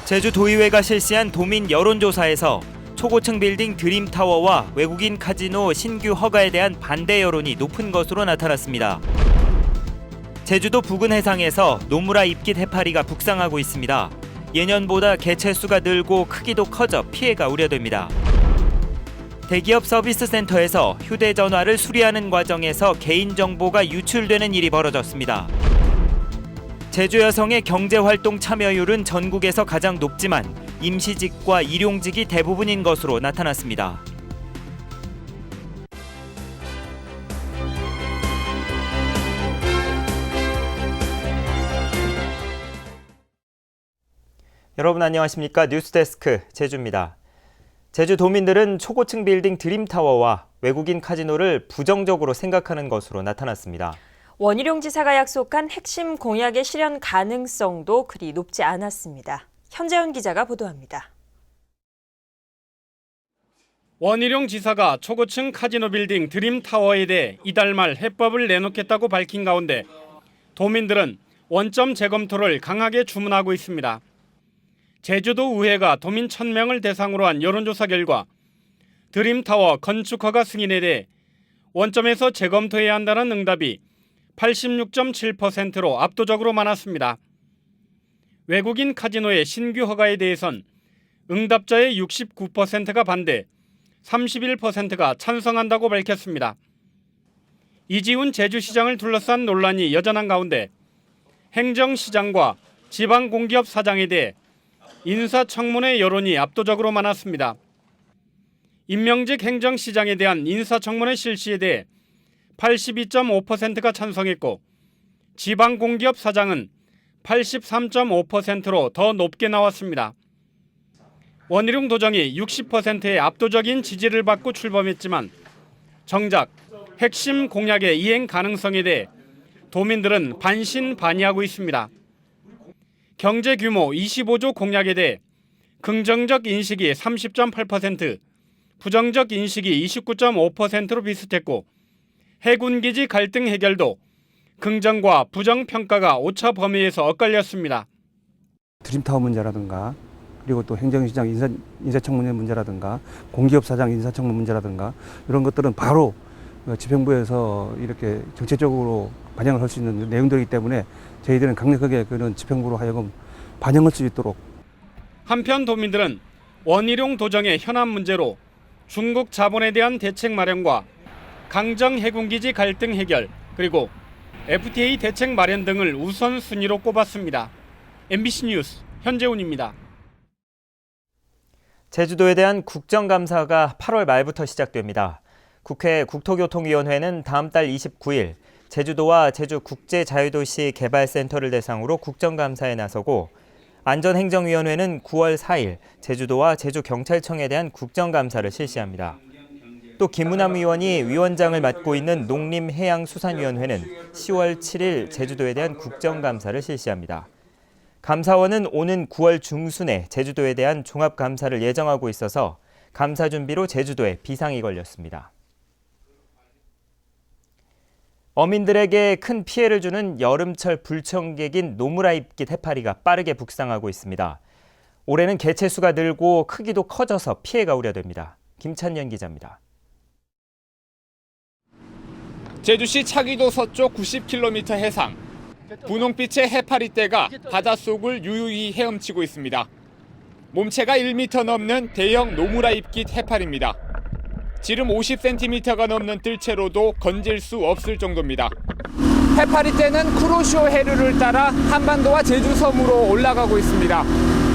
제주도의회가 실시한 도민 여론조사에서 초고층 빌딩 드림타워와 외국인 카지노 신규 허가에 대한 반대 여론이 높은 것으로 나타났습니다. 제주도 부근 해상에서 노무라 입깃 해파리가 북상하고 있습니다. 예년보다 개체수가 늘고 크기도 커져 피해가 우려됩니다. 대기업 서비스 센터에서 휴대전화를 수리하는 과정에서 개인정보가 유출되는 일이 벌어졌습니다. 제주 여성의 경제활동 참여율은 전국에서 가장 높지만 임시직과 일용직이 대부분인 것으로 나타났습니다. 여러분 안녕하십니까? 뉴스데스크 제주입니다. 제주도민들은 초고층 빌딩 드림타워와 외국인 카지노를 부정적으로 생각하는 것으로 나타났습니다. 원희룡 지사가 약속한 핵심 공약의 실현 가능성도 그리 높지 않았습니다. 현재훈 기자가 보도합니다. 원희룡 지사가 초고층 카지노 빌딩 드림타워에 대해 이달 말 해법을 내놓겠다고 밝힌 가운데 도민들은 원점 재검토를 강하게 주문하고 있습니다. 제주도 의회가 도민 1,000명을 대상으로 한 여론조사 결과 드림타워 건축 허가 승인에 대해 원점에서 재검토해야 한다는 응답이 86.7%로 압도적으로 많았습니다. 외국인 카지노의 신규 허가에 대해선 응답자의 69%가 반대, 31%가 찬성한다고 밝혔습니다. 이지훈 제주시장을 둘러싼 논란이 여전한 가운데 행정시장과 지방공기업 사장에 대해 인사청문회 여론이 압도적으로 많았습니다. 임명직 행정시장에 대한 인사청문회 실시에 대해 82.5%가 찬성했고 지방공기업 사장은 83.5%로 더 높게 나왔습니다. 원희룡 도정이 60%의 압도적인 지지를 받고 출범했지만 정작 핵심 공약의 이행 가능성에 대해 도민들은 반신반의하고 있습니다. 경제 규모 25조 공약에 대해 긍정적 인식이 30.8%, 부정적 인식이 29.5%로 비슷했고 해군기지 갈등 해결도 긍정과 부정 평가가 오차 범위에서 엇갈렸습니다. 드림타워 문제라든가 그리고 또 행정시장 인사청문회 문제라든가 공기업 사장 인사청문회 문제라든가 이런 것들은 바로 집행부에서 이렇게 정책적으로 반영을 할 수 있는 내용들이기 때문에 저희들은 강력하게 그런 집행부로 하여금 반영할 수 있도록. 한편 도민들은 원희룡 도정의 현안 문제로 중국 자본에 대한 대책 마련과 강정 해군기지 갈등 해결 그리고 FTA 대책 마련 등을 우선순위로 꼽았습니다. MBC 뉴스 현재훈입니다. 제주도에 대한 국정감사가 8월 말부터 시작됩니다. 국회 국토교통위원회는 다음 달 29일 제주도와 제주국제자유도시 개발센터를 대상으로 국정감사에 나서고 안전행정위원회는 9월 4일 제주도와 제주경찰청에 대한 국정감사를 실시합니다. 또 김은남 의원이 위원장을 맡고 있는 농림해양수산위원회는 10월 7일 제주도에 대한 국정감사를 실시합니다. 감사원은 오는 9월 중순에 제주도에 대한 종합감사를 예정하고 있어서 감사 준비로 제주도에 비상이 걸렸습니다. 어민들에게 큰 피해를 주는 여름철 불청객인 노무라 입깃 해파리가 빠르게 북상하고 있습니다. 올해는 개체수가 늘고 크기도 커져서 피해가 우려됩니다. 김찬년 기자입니다. 제주시 차기도 서쪽 90km 해상, 분홍빛의 해파리떼가 바닷속을 유유히 헤엄치고 있습니다. 몸체가 1m 넘는 대형 노무라 입깃 해파리입니다. 지름 50cm가 넘는 뜰채로도 건질 수 없을 정도입니다. 해파리떼는 쿠로시오 해류를 따라 한반도와 제주 섬으로 올라가고 있습니다.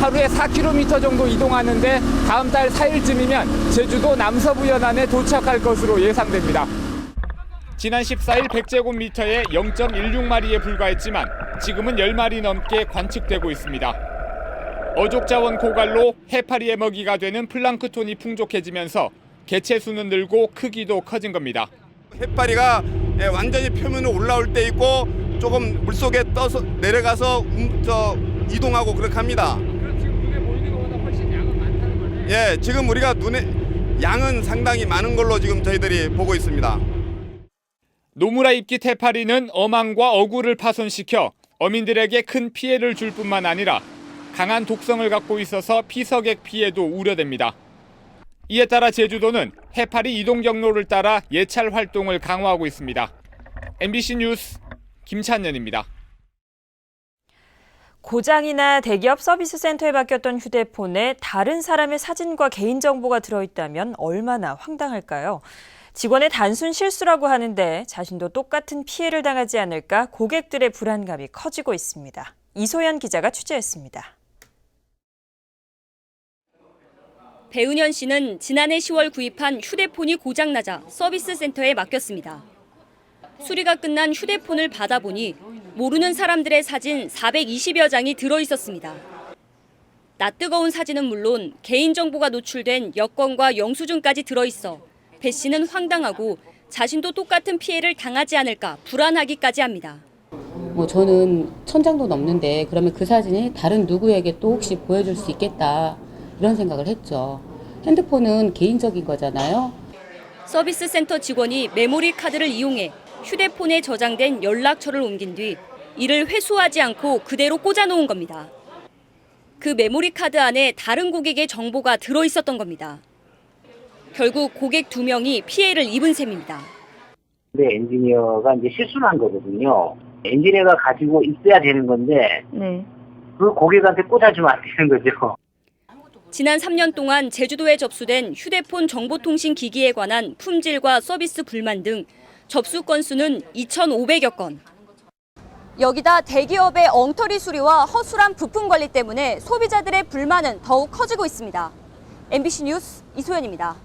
하루에 4km 정도 이동하는데 다음 달 4일쯤이면 제주도 남서부 연안에 도착할 것으로 예상됩니다. 지난 14일 100제곱미터에 0.16마리에 불과했지만 지금은 10마리 넘게 관측되고 있습니다. 어족자원 고갈로 해파리의 먹이가 되는 플랑크톤이 풍족해지면서 개체수는 늘고 크기도 커진 겁니다. 해파리가 완전히 표면으로 올라올 때 있고 조금 물속에 떠서 내려가서 이동하고 그렇게 합니다. 그럼 지금 눈에 보이는 것보다 훨씬 양은 많다는 거네. 예, 지금 우리가 양은 상당히 많은 걸로 지금 저희들이 보고 있습니다. 노무라 입깃 해파리는 어망과 어구를 파손시켜 어민들에게 큰 피해를 줄 뿐만 아니라 강한 독성을 갖고 있어서 피서객 피해도 우려됩니다. 이에 따라 제주도는 해파리 이동 경로를 따라 예찰 활동을 강화하고 있습니다. MBC 뉴스 김찬년입니다. 고장이나 대기업 서비스 센터에 맡겼던 휴대폰에 다른 사람의 사진과 개인정보가 들어있다면 얼마나 황당할까요? 직원의 단순 실수라고 하는데 자신도 똑같은 피해를 당하지 않을까 고객들의 불안감이 커지고 있습니다. 이소연 기자가 취재했습니다. 배은현 씨는 지난해 10월 구입한 휴대폰이 고장나자 서비스 센터에 맡겼습니다. 수리가 끝난 휴대폰을 받아보니 모르는 사람들의 사진 420여 장이 들어있었습니다. 낯뜨거운 사진은 물론 개인정보가 노출된 여권과 영수증까지 들어있어 배 씨는 황당하고 자신도 똑같은 피해를 당하지 않을까 불안하기까지 합니다. 저는 1000장도 넘는데 그러면 그 사진이 다른 누구에게 또 혹시 보여줄 수 있겠다 이런 생각을 했죠. 핸드폰은 개인적인 거잖아요. 서비스 센터 직원이 메모리 카드를 이용해 휴대폰에 저장된 연락처를 옮긴 뒤 이를 회수하지 않고 그대로 꽂아놓은 겁니다. 그 메모리 카드 안에 다른 고객의 정보가 들어있었던 겁니다. 결국 고객 2명이 피해를 입은 셈입니다. 근데 엔지니어가 이제 실수를 한 거거든요. 엔지니어가 가지고 있어야 되는 건데 그 고객한테 꽂아주면 안 되는 거죠. 지난 3년 동안 제주도에 접수된 휴대폰 정보통신 기기에 관한 품질과 서비스 불만 등 접수 건수는 2,500여 건. 여기다 대기업의 엉터리 수리와 허술한 부품 관리 때문에 소비자들의 불만은 더욱 커지고 있습니다. MBC 뉴스 이소연입니다.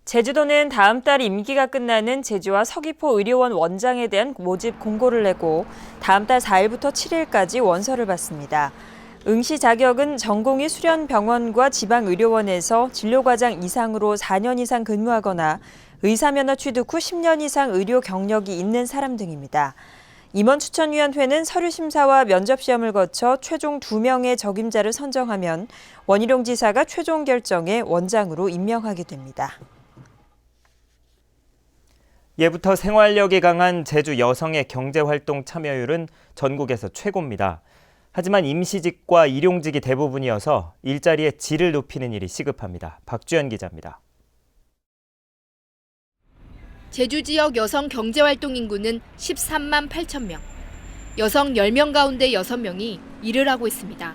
제주도는 다음 달 임기가 끝나는 제주와 서귀포 의료원 원장에 대한 모집 공고를 내고 다음 달 4일부터 7일까지 원서를 받습니다. 응시 자격은 전공의 수련병원과 지방의료원에서 진료과장 이상으로 4년 이상 근무하거나 의사면허 취득 후 10년 이상 의료 경력이 있는 사람 등입니다. 임원추천위원회는 서류심사와 면접시험을 거쳐 최종 2명의 적임자를 선정하면 원희룡 지사가 최종 결정에 원장으로 임명하게 됩니다. 예부터 생활력이 강한 제주 여성의 경제활동 참여율은 전국에서 최고입니다. 하지만 임시직과 일용직이 대부분이어서 일자리의 질을 높이는 일이 시급합니다. 박주연 기자입니다. 제주 지역 여성 경제활동 인구는 13만 8천 명. 여성 10명 가운데 6명이 일을 하고 있습니다.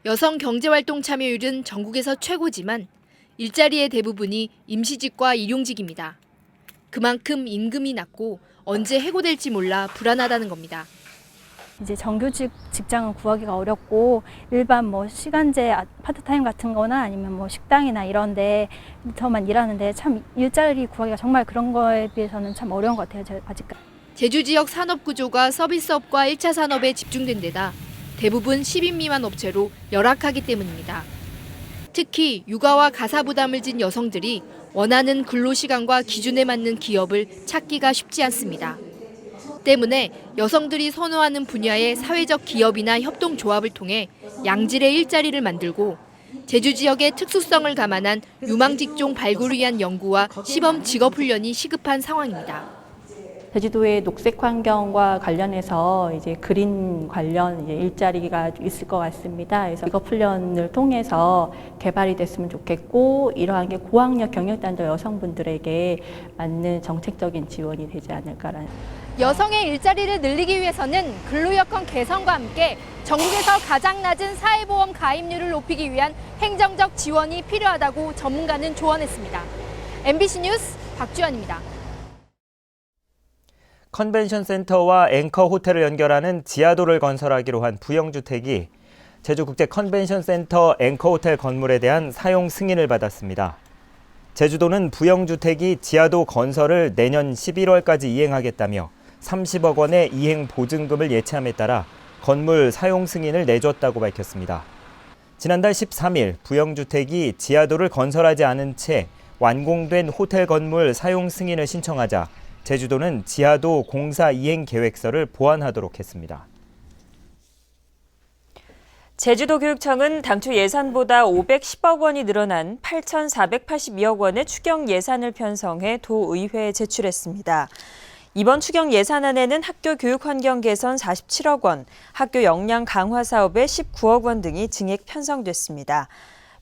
여성 경제활동 참여율은 전국에서 최고지만 일자리의 대부분이 임시직과 일용직입니다. 그만큼 임금이 낮고 언제 해고될지 몰라 불안하다는 겁니다. 이제 정규직 직장은 구하기가 어렵고 일반 시간제 파트타임 같은 거나 아니면 식당이나 이런 데서만 일하는데 참 일자리 구하기가 정말 그런 거에 비해서는 참 어려운 것 같아요. 아직까지. 제주 지역 산업 구조가 서비스업과 1차 산업에 집중된 데다 대부분 10인 미만 업체로 열악하기 때문입니다. 특히 육아와 가사 부담을 진 여성들이 원하는 근로시간과 기준에 맞는 기업을 찾기가 쉽지 않습니다. 때문에 여성들이 선호하는 분야의 사회적 기업이나 협동조합을 통해 양질의 일자리를 만들고 제주 지역의 특수성을 감안한 유망직종 발굴을 위한 연구와 시범 직업훈련이 시급한 상황입니다. 제주도의 녹색 환경과 관련해서 이제 그린 관련 일자리가 있을 것 같습니다. 그래서 직업 훈련을 통해서 개발이 됐으면 좋겠고 이러한 게 고학력 경력단절 여성분들에게 맞는 정책적인 지원이 되지 않을까라는. 여성의 일자리를 늘리기 위해서는 근로여건 개선과 함께 전국에서 가장 낮은 사회보험 가입률을 높이기 위한 행정적 지원이 필요하다고 전문가는 조언했습니다. MBC 뉴스 박주연입니다. 컨벤션 센터와 앵커 호텔을 연결하는 지하도를 건설하기로 한 부영주택이 제주국제 컨벤션 센터 앵커 호텔 건물에 대한 사용 승인을 받았습니다. 제주도는 부영주택이 지하도 건설을 내년 11월까지 이행하겠다며 30억 원의 이행 보증금을 예치함에 따라 건물 사용 승인을 내줬다고 밝혔습니다. 지난달 13일 부영주택이 지하도를 건설하지 않은 채 완공된 호텔 건물 사용 승인을 신청하자 제주도는 지하도 공사 이행 계획서를 보완하도록 했습니다. 제주도 교육청은 당초 예산보다 510억 원이 늘어난 8,482억 원의 추경 예산을 편성해 도의회에 제출했습니다. 이번 추경 예산안에는 학교 교육 환경 개선 47억 원, 학교 역량 강화 사업에 19억 원 등이 증액 편성됐습니다.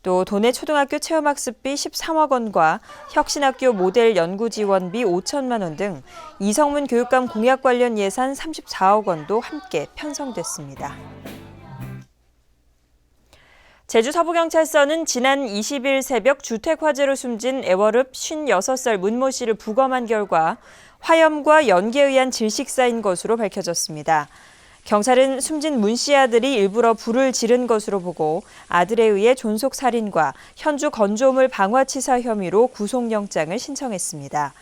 또 도내 초등학교 체험학습비 13억 원과 혁신학교 모델 연구 지원비 5천만 원 등 이성문 교육감 공약 관련 예산 34억 원도 함께 편성됐습니다. 제주 서부경찰서는 지난 20일 새벽 주택 화재로 숨진 애월읍 56살 문모 씨를 부검한 결과 화염과 연기에 의한 질식사인 것으로 밝혀졌습니다. 경찰은 숨진 문 씨 아들이 일부러 불을 지른 것으로 보고 아들에 의해 존속살인과 현주 건조물 방화치사 혐의로 구속영장을 신청했습니다.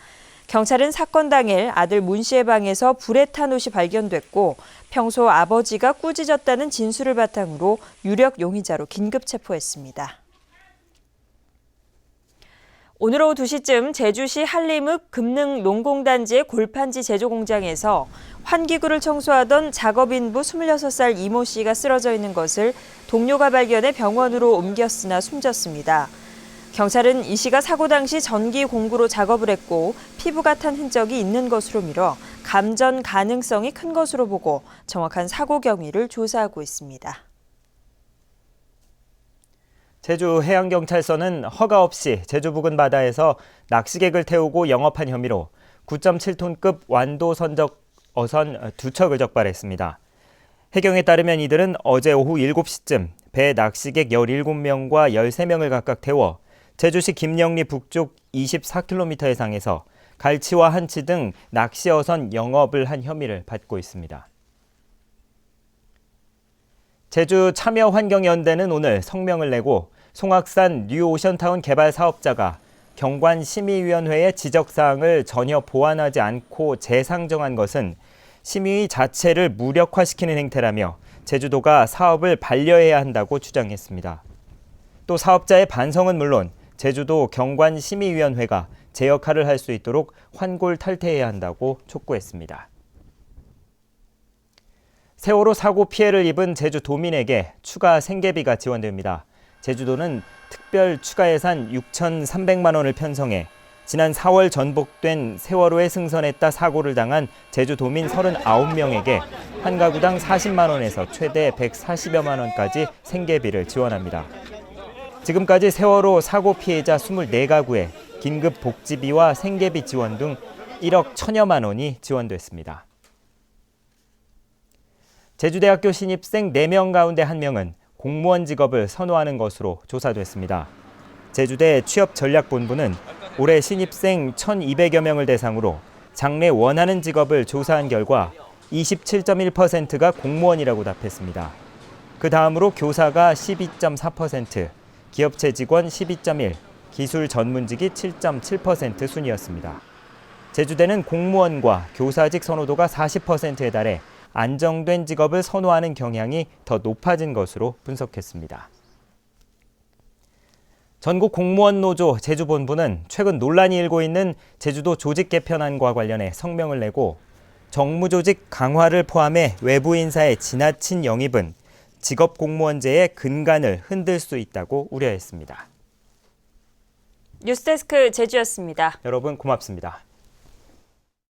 경찰은 사건 당일 아들 문 씨의 방에서 불에 탄 옷이 발견됐고 평소 아버지가 꾸짖었다는 진술을 바탕으로 유력 용의자로 긴급 체포했습니다. 오늘 오후 2시쯤 제주시 한림읍 금능농공단지의 골판지 제조 공장에서 환기구를 청소하던 작업인부 26살 이모 씨가 쓰러져 있는 것을 동료가 발견해 병원으로 옮겼으나 숨졌습니다. 경찰은 이 씨가 사고 당시 전기 공구로 작업을 했고 피부가 탄 흔적이 있는 것으로 미뤄 감전 가능성이 큰 것으로 보고 정확한 사고 경위를 조사하고 있습니다. 제주 해양경찰서는 허가 없이 제주 부근 바다에서 낚시객을 태우고 영업한 혐의로 9.7톤급 완도 선적 어선 2척을 적발했습니다. 해경에 따르면 이들은 어제 오후 7시쯤 배 낚시객 17명과 13명을 각각 태워 제주시 김영리 북쪽 24km 해상에서 갈치와 한치 등 낚시 어선 영업을 한 혐의를 받고 있습니다. 제주 참여환경연대는 오늘 성명을 내고 송악산 뉴오션타운 개발 사업자가 경관심의위원회의 지적사항을 전혀 보완하지 않고 재상정한 것은 심의 자체를 무력화시키는 행태라며 제주도가 사업을 반려해야 한다고 주장했습니다. 또 사업자의 반성은 물론 제주도 경관심의위원회가 제 역할을 할 수 있도록 환골탈태해야 한다고 촉구했습니다. 세월호 사고 피해를 입은 제주도민에게 추가 생계비가 지원됩니다. 제주도는 특별 추가 예산 6,300만 원을 편성해 지난 4월 전복된 세월호에 승선했다 사고를 당한 제주도민 39명에게 한 가구당 40만 원에서 최대 140여만 원까지 생계비를 지원합니다. 지금까지 세월호 사고 피해자 24가구에 긴급 복지비와 생계비 지원 등 1억 1천여만 원이 지원됐습니다. 제주대학교 신입생 4명 가운데 1명은 공무원 직업을 선호하는 것으로 조사됐습니다. 제주대 취업전략본부는 올해 신입생 1,200여 명을 대상으로 장래 원하는 직업을 조사한 결과 27.1%가 공무원이라고 답했습니다. 그 다음으로 교사가 12.4%, 기업체 직원 12.1%, 기술 전문직이 7.7% 순이었습니다. 제주대는 공무원과 교사직 선호도가 40%에 달해 안정된 직업을 선호하는 경향이 더 높아진 것으로 분석했습니다. 전국 공무원 노조 제주본부는 최근 논란이 일고 있는 제주도 조직 개편안과 관련해 성명을 내고 정무조직 강화를 포함해 외부 인사의 지나친 영입은 직업 공무원제의 근간을 흔들 수 있다고 우려했습니다. 뉴스데스크 제주였습니다. 여러분 고맙습니다.